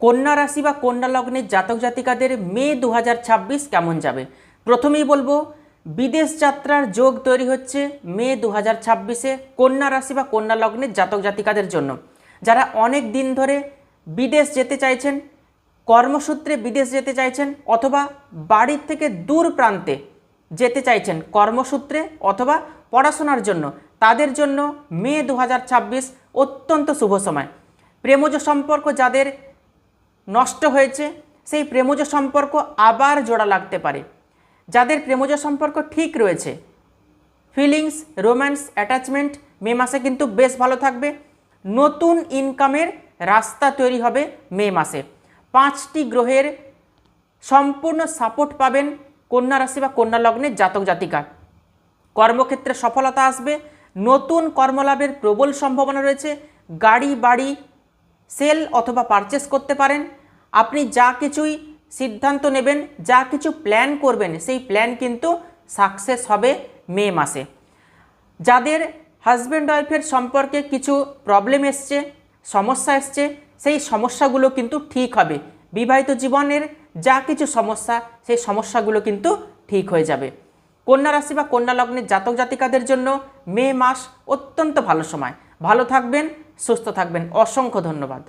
কন্যা রাশি বা কন্যা লগ্নের জাতক জাতিকাদের মে 2026 কেমন যাবে। প্রথমেই বলবো, বিদেশ যাত্রার যোগ তৈরি হচ্ছে মে 2026-এ কন্যা রাশি বা কন্যা লগ্নের জাতক জাতিকাদের জন্য। যারা অনেক দিন ধরে বিদেশ যেতে চাইছেন, কর্মসূত্রে বিদেশ যেতে চাইছেন, অথবা বাড়ির থেকে দূর প্রান্তে যেতে চাইছেন কর্মসূত্রে অথবা পড়াশোনার জন্য, তাদের জন্য মে 2026 অত্যন্ত শুভ সময়। প্রেমজ সম্পর্ক যাদের নষ্ট হয়েছে, সেই প্রেমজ সম্পর্ক আবার জোড়া লাগতে পারে। যাদের প্রেমজ সম্পর্ক ঠিক রয়েছে, ফিলিংস, রোম্যান্স, অ্যাটাচমেন্ট মে মাসে কিন্তু বেশ ভালো থাকবে। নতুন ইনকামের রাস্তা তৈরি হবে মে মাসে। 5টি গ্রহের সম্পূর্ণ সাপোর্ট পাবেন কন্যা রাশি বা কন্যা লগ্নের জাতক জাতিকা। কর্মক্ষেত্রে সফলতা আসবে, নতুন কর্মলাভের প্রবল সম্ভাবনা রয়েছে। গাড়ি বাড়ি সেল অথবা পারচেস করতে পারেন। আপনি যা কিছুই সিদ্ধান্ত নেবেন, যা কিছু প্ল্যান করবেন, সেই প্ল্যান কিন্তু সাকসেস হবে মে মাসে। যাদের হাজব্যান্ড ওয়াইফের সম্পর্কে কিছু প্রবলেম এসছে, সমস্যা এসছে, সেই সমস্যাগুলো কিন্তু ঠিক হবে। বিবাহিত জীবনের যা কিছু সমস্যা, সেই সমস্যাগুলো কিন্তু ঠিক হয়ে যাবে। কন্যা রাশি বা কন্যা লগ্নের জাতক জাতিকাদের জন্য মে মাস অত্যন্ত ভালো সময়। ভালো থাকবেন, সুস্থ থাকবেন। অসংখ্য ধন্যবাদ।